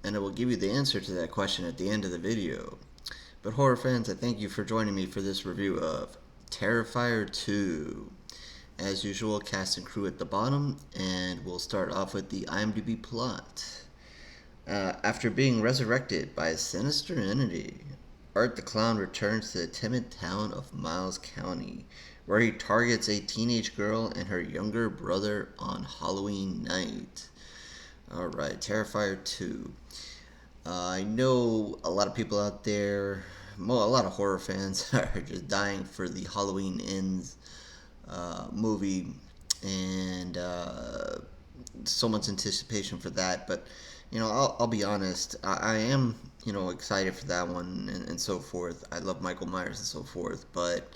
and I will give you the answer to that question at the end of the video. But horror fans, I thank you for joining me for this review of Terrifier 2. As usual, cast and crew at the bottom, and we'll start off with the IMDb plot. After being resurrected by a sinister entity, Art the Clown returns to the timid town of Miles County, where he targets a teenage girl and her younger brother on Halloween night. Alright, Terrifier 2. I know a lot of people out there, a lot of horror fans, are just dying for the Halloween Ends movie, and so much anticipation for that. But I'll be honest, I am excited for that one and so forth. I love Michael Myers and so forth, but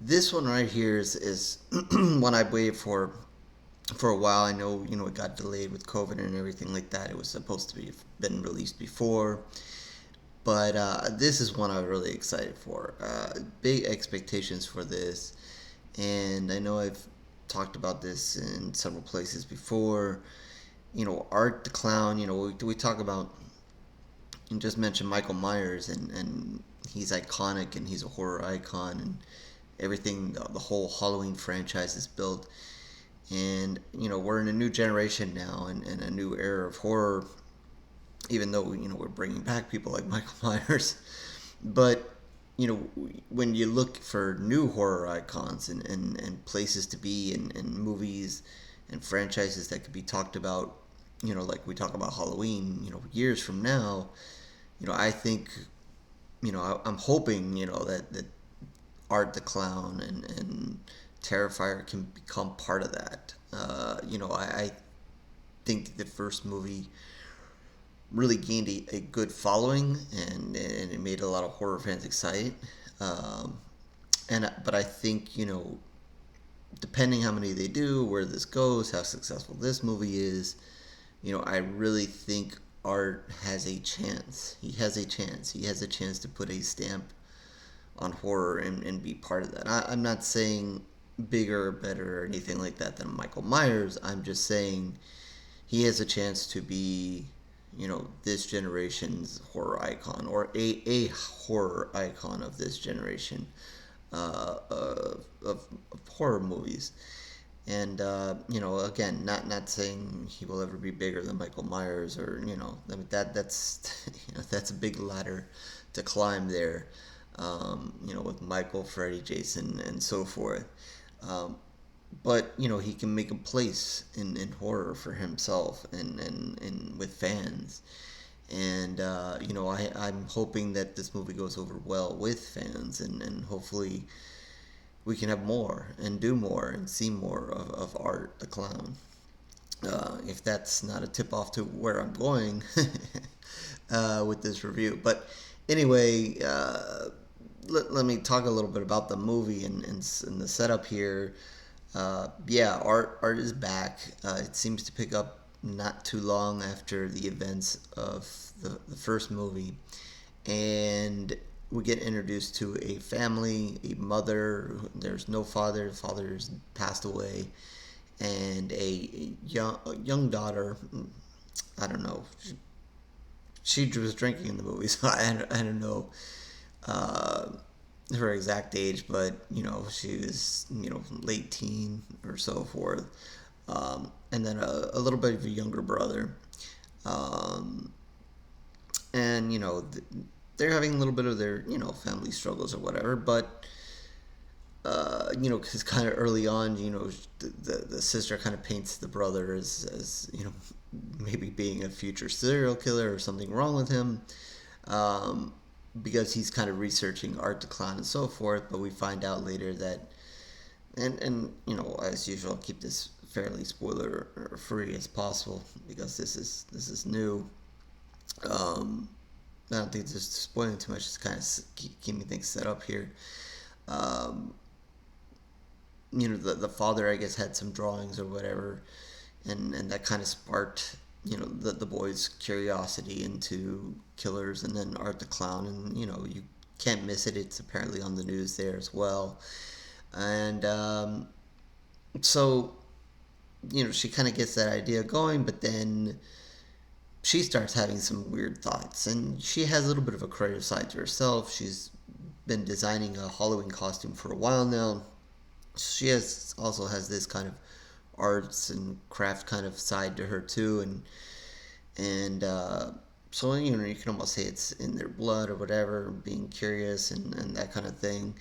this one right here is one I waited for a while. I know it got delayed with COVID and everything like that. It was supposed to be been released before, but this is one I'm really excited for. Big expectations for this, and I know I've talked about this in several places before. Art the Clown. We talk about and just mention Michael Myers, and he's iconic, and he's a horror icon, and everything. The whole Halloween franchise is built. And we're in a new generation now, and a new era of horror, even though we're bringing back people like Michael Myers. But when you look for new horror icons and places to be, and movies and franchises that could be talked about, like we talk about Halloween, years from now, I think, I'm hoping, that Art the Clown and Terrifier can become part of that. I think the first movie really gained a good following, and it made a lot of horror fans excited. But I think depending how many they do, where this goes, how successful this movie is, I really think Art has a chance. He has a chance. He has a chance to put a stamp on horror and be part of that. I'm not saying bigger or better or anything like that than Michael Myers. I'm just saying he has a chance to be, this generation's horror icon, or a horror icon of this generation of horror movies. And again, not saying he will ever be bigger than Michael Myers, or that's that's a big ladder to climb there. With Michael, Freddy, Jason, and so forth. But he can make a place in horror for himself, and with fans. And I'm hoping that this movie goes over well with fans, and hopefully we can have more and do more and see more of Art the Clown. If that's not a tip off to where I'm going with this review. But anyway, let me talk a little bit about the movie and the setup here. Art is back. It seems to pick up not too long after the events of the first movie, and we get introduced to a family, a mother. There's no father. The father's passed away, and a young daughter. I don't know. She was drinking in the movie, so I don't know her exact age, but she was late teen or so forth, and then a little bit of a younger brother, and they're having a little bit of their family struggles or whatever, but because kind of early on, the sister kind of paints the brother as maybe being a future serial killer or something wrong with him, because he's kind of researching Art the Clown and so forth. But we find out later that, and as usual, I'll keep this fairly spoiler free as possible, because this is new. I don't think this is spoiling too much. Just kind of keeping things set up here. The father, I guess, had some drawings or whatever, and that kind of sparked the boy's curiosity into killers, and then Art the Clown, and you can't miss it. It's apparently on the news there as well, and so she kind of gets that idea going, but then she starts having some weird thoughts, and she has a little bit of a creative side to herself. She's been designing a Halloween costume for a while now. She also has this kind of arts and craft kind of side to her too, and so you can almost say it's in their blood or whatever, being curious and that kind of thing.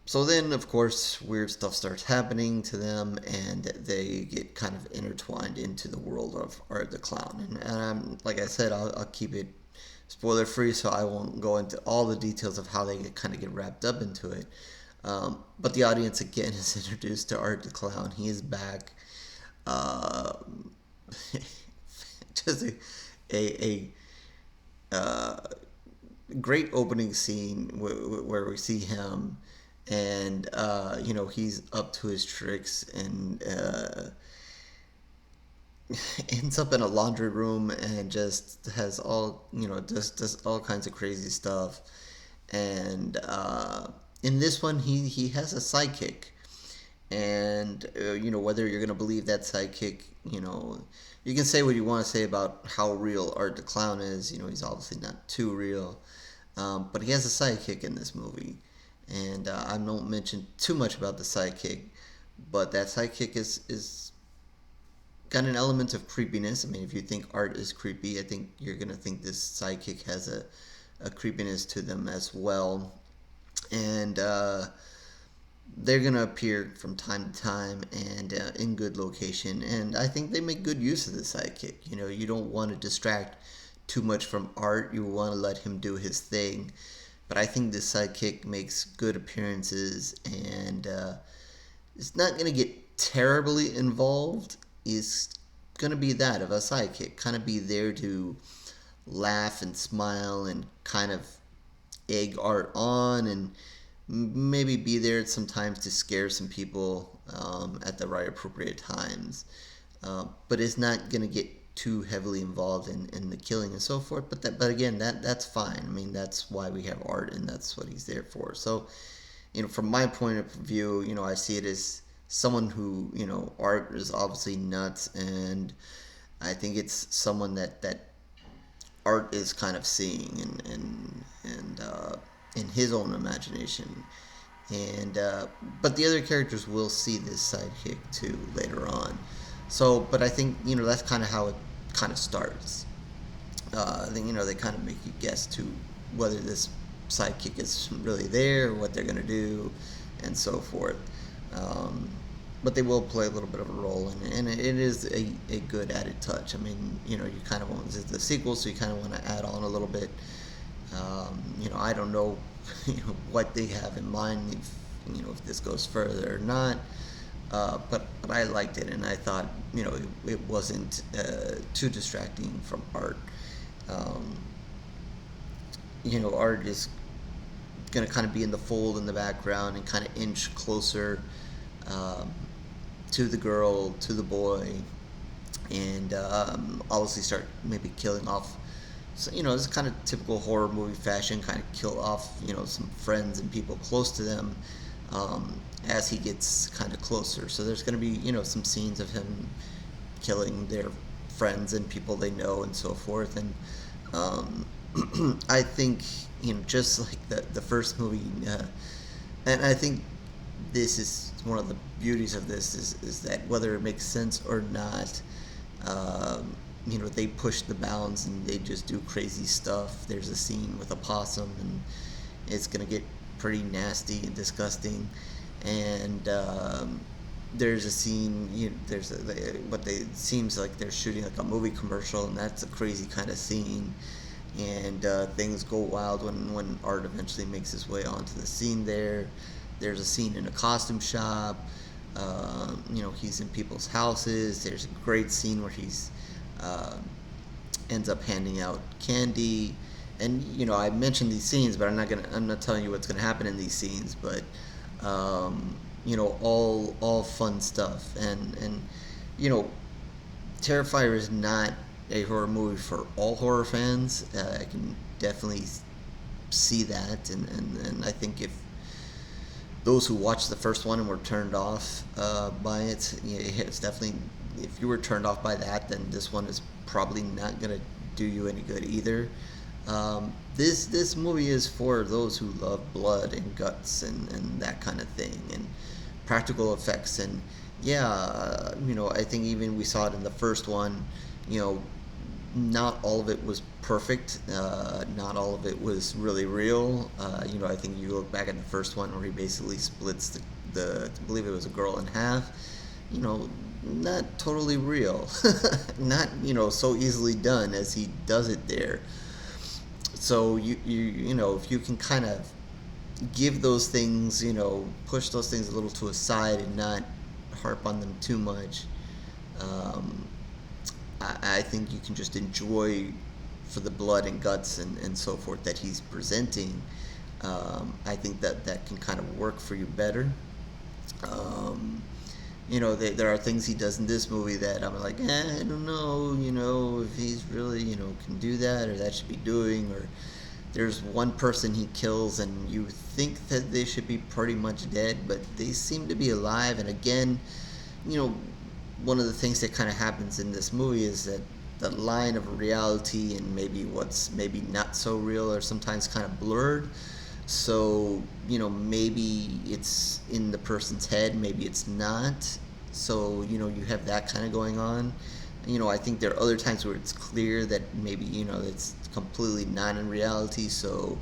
So then, of course, weird stuff starts happening to them, and they get kind of intertwined into the world of Art the Clown. And like I said, I'll keep it spoiler free, so I won't go into all the details of how they kind of get wrapped up into it. But the audience again is introduced to Art the Clown. He is back. Uh, just a great opening scene where we see him, and he's up to his tricks, and ends up in a laundry room and just has all just does all kinds of crazy stuff. And in this one, he has a sidekick, and whether you're gonna believe that sidekick, you can say what you want to say about how real Art the Clown is. He's obviously not too real, but he has a sidekick in this movie, and I don't mention too much about the sidekick, but that sidekick is got an element of creepiness. I mean, if you think Art is creepy, I think you're gonna think this sidekick has a creepiness to them as well, and they're gonna appear from time to time and in good location, and I think they make good use of the sidekick. You don't want to distract too much from Art. You want to let him do his thing, but I think this sidekick makes good appearances, and it's not gonna get terribly involved. Is gonna be that of a sidekick, kind of be there to laugh and smile and kind of egg Art on, and maybe be there sometimes to scare some people at the right appropriate times, but it's not gonna get too heavily involved in the killing and so forth. But again, that's fine. I mean, that's why we have Art, and that's what he's there for. So from my point of view, I see it as someone who, Art is obviously nuts, and I think it's someone that Art is kind of seeing and in his own imagination, and but the other characters will see this sidekick too later on. So, but I think that's kind of how it kind of starts. I think they kind of make you guess to whether this sidekick is really there, what they're gonna do, and so forth. But they will play a little bit of a role, and it is a good added touch. I mean, you kind of want, it's the sequel, so you kind of want to add on a little bit. I don't know, what they have in mind, if this goes further or not. But I liked it, and I thought, it wasn't too distracting from Art. Art is gonna kind of be in the fold in the background and kind of inch closer to the girl, to the boy, and obviously start maybe killing off. So it's kind of typical horror movie fashion, kind of kill off some friends and people close to them as he gets kind of closer. So there's going to be some scenes of him killing their friends and people they know and so forth. And I think just like the first movie, and I think this is one of the beauties of this is that whether it makes sense or not, they push the bounds and they just do crazy stuff. There's a scene with a possum, and it's gonna get pretty nasty and disgusting. And there's a scene, it seems like they're shooting like a movie commercial, and that's a crazy kind of scene. And things go wild when Art eventually makes his way onto the scene there. There's a scene in a costume shop. He's in people's houses. There's a great scene where he's ends up handing out candy. And I mentioned these scenes, but I'm not telling you what's gonna happen in these scenes. But all fun stuff. And Terrifier is not a horror movie for all horror fans. I can definitely see that, and I think if those who watched the first one and were turned off by it, it's definitely, if you were turned off by that, then this one is probably not gonna do you any good either. This movie is for those who love blood and guts and that kind of thing and practical effects. And yeah, I think even we saw it in the first one. You know, not all of it was perfect. Not all of it was really real. I think you look back at the first one where he basically splits I believe it was a girl in half. Not totally real. Not so easily done as he does it there. So if you can kind of give those things, push those things a little to a side and not harp on them too much. Um, I think you can just enjoy for the blood and guts and so forth that he's presenting. I think that can kind of work for you better. Um, there are things he does in this movie that I'm like, I don't know, if he's really, can do that or that should be doing. Or there's one person he kills and you think that they should be pretty much dead, but they seem to be alive. And again, you know, one of the things that kind of happens in this movie is that the line of reality and maybe what's maybe not so real are sometimes kind of blurred. So, maybe it's in the person's head, maybe it's not. So, you have that kind of going on. I think there are other times where it's clear that maybe, it's completely not in reality. So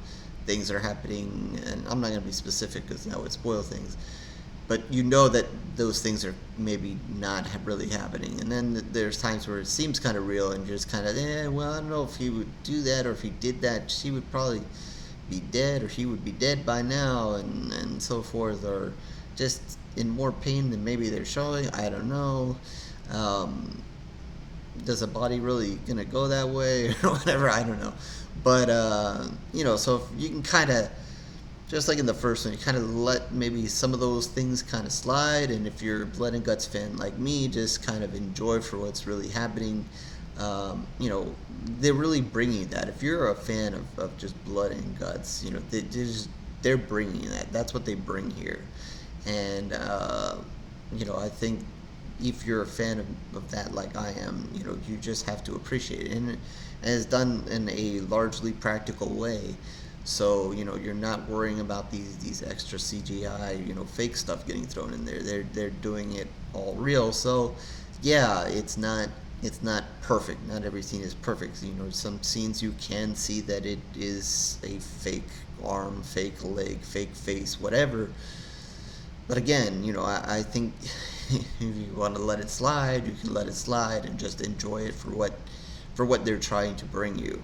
things are happening, and I'm not going to be specific because that would spoil things. But that those things are maybe not really happening. And then there's times where it seems kind of real and you're just kind of, well, I don't know if he would do that, or if he did that, she would probably be dead, or he would be dead by now, and so forth, or just in more pain than maybe they're showing. I don't know. Does a body really gonna go that way or whatever? I don't know. But so if you can kind of, just like in the first one, you kind of let maybe some of those things kind of slide, and if you're a blood and guts fan like me, just kind of enjoy for what's really happening. They're really bringing that. If you're a fan of just blood and guts, they're bringing that. That's what they bring here. And I think if you're a fan of that like I am, you just have to appreciate it. And it's done in a largely practical way. So you're not worrying about these extra CGI, fake stuff getting thrown in there. They're doing it all real. So yeah, it's not perfect. Not every scene is perfect. Some scenes you can see that it is a fake arm, fake leg, fake face, whatever. But again, I think if you want to let it slide, you can let it slide and just enjoy it for what they're trying to bring you.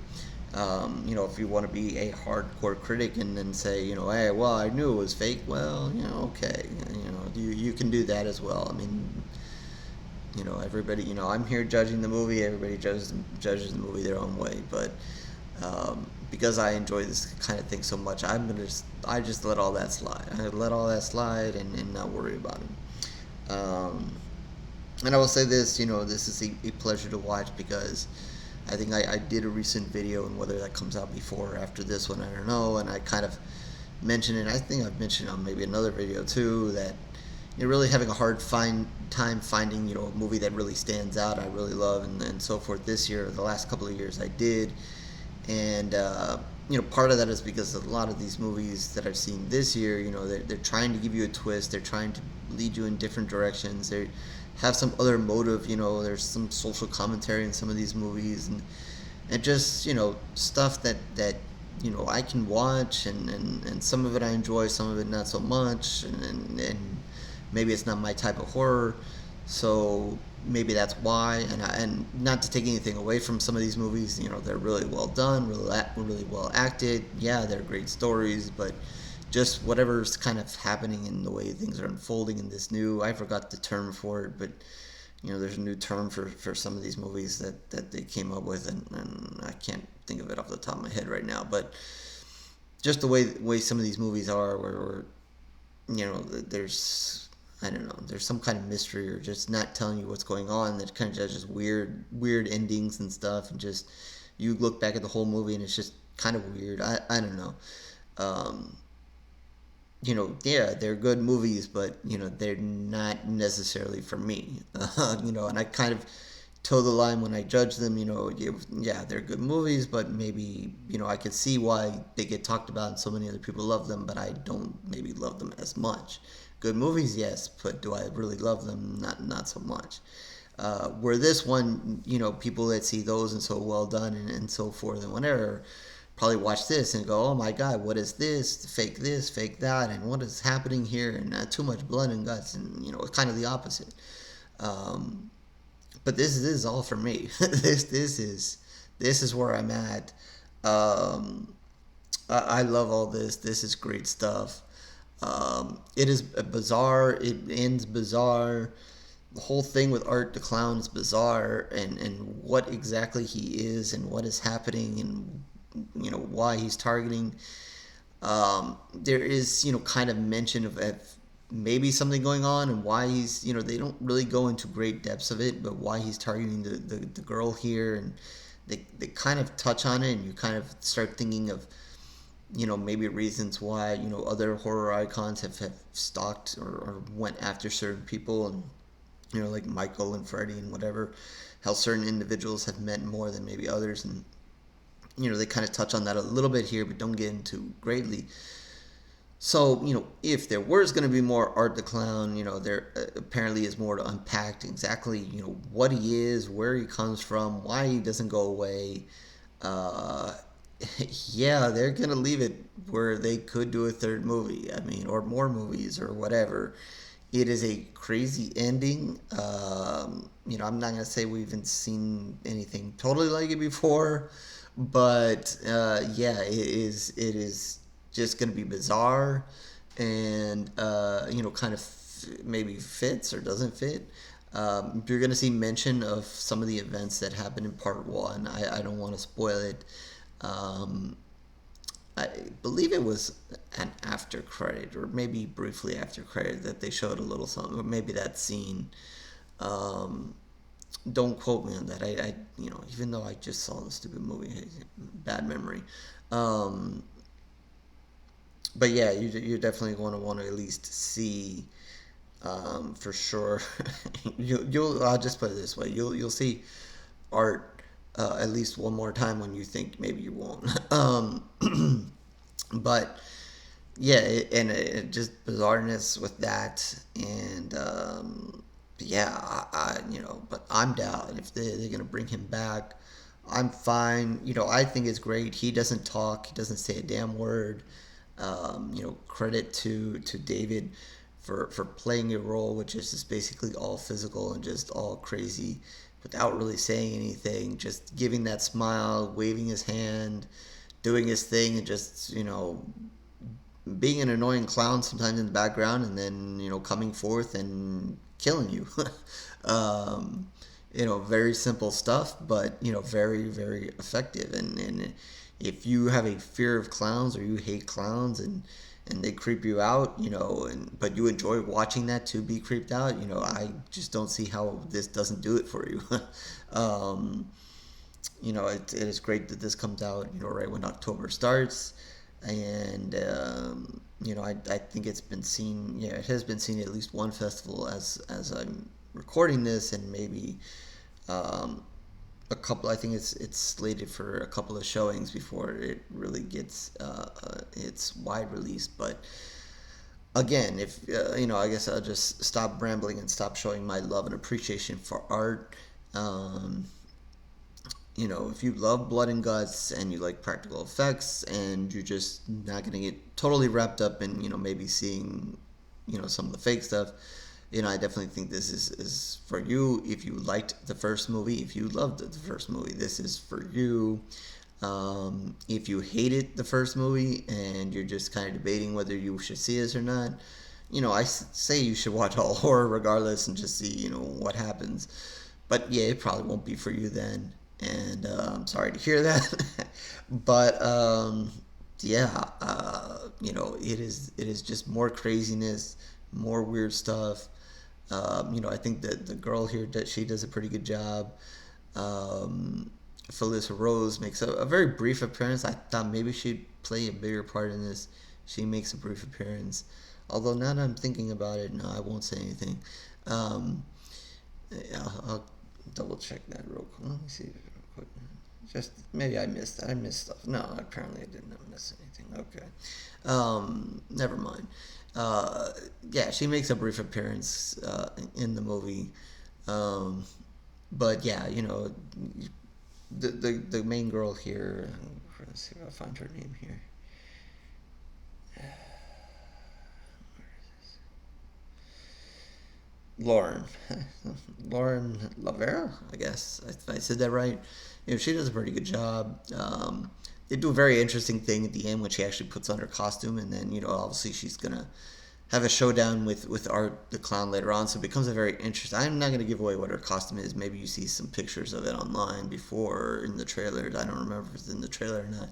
If you want to be a hardcore critic and then say, hey, well, I knew it was fake. Well, okay, you can do that as well. I mean, everybody, I'm here judging the movie. Everybody judges the movie their own way. But because I enjoy this kind of thing so much, I just let all that slide. I let all that slide and not worry about it. And I will say this, this is a pleasure to watch because I think I did a recent video, and whether that comes out before or after this one, I don't know. And I kind of mentioned it. I think I've mentioned on maybe another video too that you're really having a hard time finding a movie that really stands out. I really love and so forth. This year, the last couple of years, I did, and part of that is because a lot of these movies that I've seen this year, they're trying to give you a twist. They're trying to lead you in different directions. They have some other motive. There's some social commentary in some of these movies, and just stuff that I can watch, and some of it I enjoy, some of it not so much, and maybe it's not my type of horror, so maybe that's why. And not to take anything away from some of these movies, they're really well done, really well acted. Yeah, they're great stories, but just whatever's kind of happening in the way things are unfolding in this new, I forgot the term for it, but there's a new term for some of these movies that they came up with, and I can't think of it off the top of my head right now, but just the way some of these movies are, where there's, I don't know, there's some kind of mystery, or just not telling you what's going on, that kind of just weird endings and stuff, and just you look back at the whole movie and it's just kind of weird. I don't know. Yeah, they're good movies, but they're not necessarily for me. And I kind of toe the line when I judge them. Yeah, they're good movies, but maybe I could see why they get talked about and so many other people love them, but I don't maybe love them as much. Good movies, yes, but do I really love them? Not so much. Where this one, people that see those and so well done and so forth and whatever, probably watch this and go, oh my god, what is this, fake that, and what is happening here, and too much blood and guts, and it's kind of the opposite. Um, but this is all for me. This is where I'm at. I love all this. This is great stuff. It is bizarre. It ends bizarre. The whole thing with Art the Clown is bizarre, and what exactly he is and what is happening and why he's targeting. There is kind of mention of maybe something going on and why he's they don't really go into great depths of it, but why he's targeting the girl here, and they kind of touch on it, and you kind of start thinking of maybe reasons why other horror icons have stalked or went after certain people, and like Michael and Freddy and whatever, how certain individuals have meant more than maybe others, and they kind of touch on that a little bit here, but don't get into greatly. So, if there was going to be more Art the Clown, there apparently is more to unpack exactly, what he is, where he comes from, why he doesn't go away. Yeah, they're going to leave it where they could do a third movie, or more movies or whatever. It is a crazy ending. I'm not going to say we haven't seen anything totally like it before, but yeah, it is just going to be bizarre, and kind of maybe fits or doesn't fit. You're going to see mention of some of the events that happened in part one. I don't want to spoil it. I believe it was an after credit, or maybe briefly after credit, that they showed a little something, or maybe that scene. Um, don't quote me on that. Even though I just saw the stupid movie, bad memory. Um, but yeah, you're definitely going to want to at least see, for sure. I'll just put it this way: you'll see Art at least one more time when you think maybe you won't. But yeah, and just bizarreness with that, and yeah, but I'm down if they're gonna bring him back. I'm fine. I think it's great. He doesn't talk. He doesn't say a damn word. Credit to David for playing a role which is just basically all physical and just all crazy, without really saying anything, just giving that smile, waving his hand, doing his thing, and just being an annoying clown sometimes in the background, and then coming forth and killing you. um, Very simple stuff, but very very effective. And if you have a fear of clowns or you hate clowns, and they creep you out, but you enjoy watching that to be creeped out, I just don't see how this doesn't do it for you. um, it is great that this comes out, right when October starts, and I think it's been seen. Yeah, it has been seen at least one festival as I'm recording this, and maybe um, a couple. I think it's slated for a couple of showings before it really gets its wide release. But again, if I guess I'll just stop rambling and stop showing my love and appreciation for art. Um, if you love blood and guts and you like practical effects, and you're just not gonna get totally wrapped up in maybe seeing some of the fake stuff, I definitely think this is for you. If you liked the first movie, if you loved the first movie, this is for you. If you hated the first movie and you're just kind of debating whether you should see this or not, I say you should watch all horror regardless and just see what happens. But yeah, it probably won't be for you then, and I'm sorry to hear that. But yeah, it is just more craziness, more weird stuff. I think that the girl here, that she does a pretty good job. Um, Phyllis Rose makes a very brief appearance. I thought maybe she'd play a bigger part in this. She makes a brief appearance. Although now that I'm thinking about it, no, I won't say anything. Um, I'll double check that real quick. Let me see real quick. Just maybe I missed that. I missed stuff. No, apparently I didn't miss anything. Okay. Never mind. Yeah, she makes a brief appearance in the movie. But yeah, the main girl here. Let's see if I find her name here. Lauren, Lauren Lavera, I guess if I said that right. She does a pretty good job. They do a very interesting thing at the end when she actually puts on her costume, and then obviously she's gonna have a showdown with Art the Clown later on. So it becomes a very interesting. I'm not gonna give away what her costume is. Maybe you see some pictures of it online before in the trailers. I don't remember if it's in the trailer or not.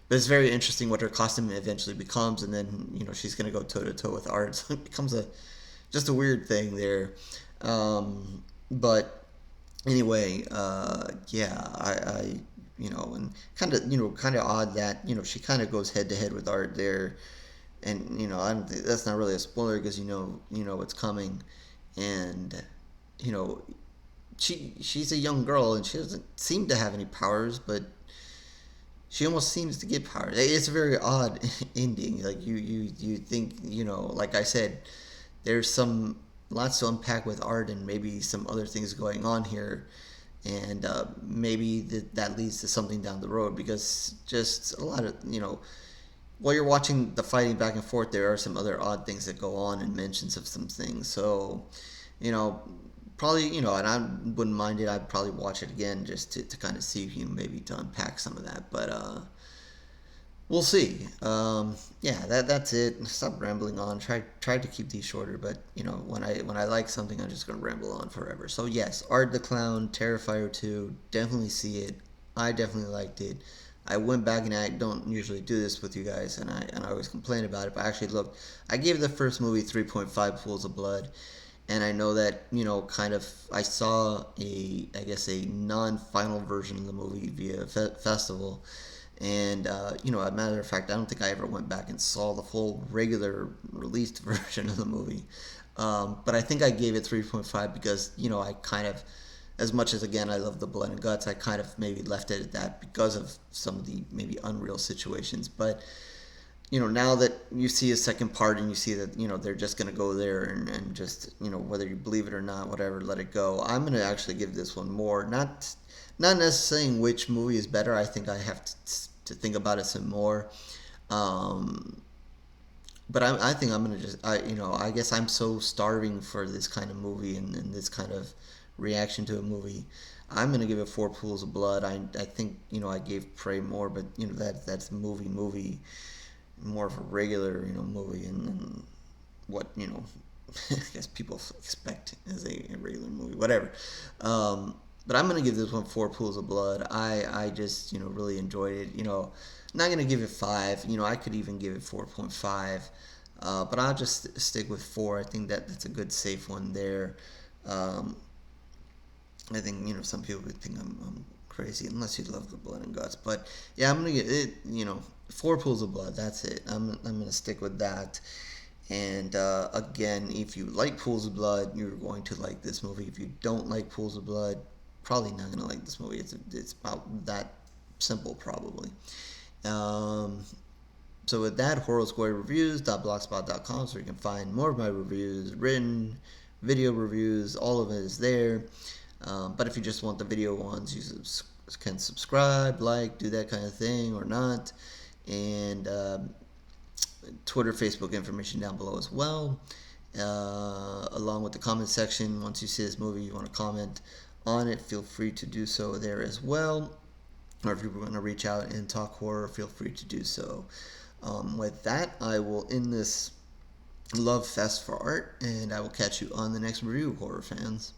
But it's very interesting what her costume eventually becomes, and then she's gonna go toe to toe with Art. So it becomes just a weird thing there. But anyway, yeah, I and kind of odd that she kind of goes head to head with Art there, and I don't think that's not really a spoiler because what's coming, and she's a young girl and she doesn't seem to have any powers, but she almost seems to get powers. It's a very odd ending. Like you think like I said, there's some lots to unpack with Art and maybe some other things going on here, and maybe that leads to something down the road because just a lot of while you're watching the fighting back and forth, there are some other odd things that go on and mentions of some things. So probably and I wouldn't mind it. I'd probably watch it again just to kind of see maybe to unpack some of that, but we'll see. Yeah, that's it. Stop rambling on. Try to keep these shorter, but when I like something, I'm just gonna ramble on forever. So yes, Art the Clown, Terrifier 2, definitely see it. I definitely liked it. I went back and I don't usually do this with you guys, and I always complain about it. But I actually looked. I gave the first movie 3.5 pools of blood, and I know that kind of I saw I guess a non-final version of the movie via festival. And as a matter of fact, I don't think I ever went back and saw the full regular released version of the movie. But I think I gave it 3.5 because I kind of, as much as again I love the blood and guts, I kind of maybe left it at that because of some of the maybe unreal situations. But now that you see a second part and you see that they're just gonna go there and just whether you believe it or not, whatever, let it go. I'm gonna actually give this one more, not necessarily saying which movie is better. I think I have to think about it some more. But I think I'm gonna I guess I'm so starving for this kind of movie and this kind of reaction to a movie. I'm gonna give it 4 pools of blood. I think I gave Prey more, but that's movie more of a regular movie and what I guess people expect as a regular movie, whatever. But I'm gonna give this one 4 pools of blood. I just really enjoyed it. I'm not gonna give it 5. I could even give it 4.5. But I'll just stick with 4. I think that's a good safe one there. I think some people would think I'm crazy unless you love the blood and guts. But yeah, I'm gonna get it. 4 pools of blood. That's it. I'm gonna stick with that. And again, if you like Pools of Blood, you're going to like this movie. If you don't like Pools of Blood, probably not going to like this movie. It's about that simple, probably. So with that, horrorsquaredreviews.blogspot.com, so you can find more of my reviews, written, video reviews, all of it is there. But if you just want the video ones, you can subscribe, like, do that kind of thing or not. And Twitter, Facebook information down below as well, along with the comment section. Once you see this movie, you want to comment on it, feel free to do so there as well. Or if you want to reach out and talk horror, feel free to do so. With that, I will end this love fest for Art, and I will catch you on the next review, horror fans.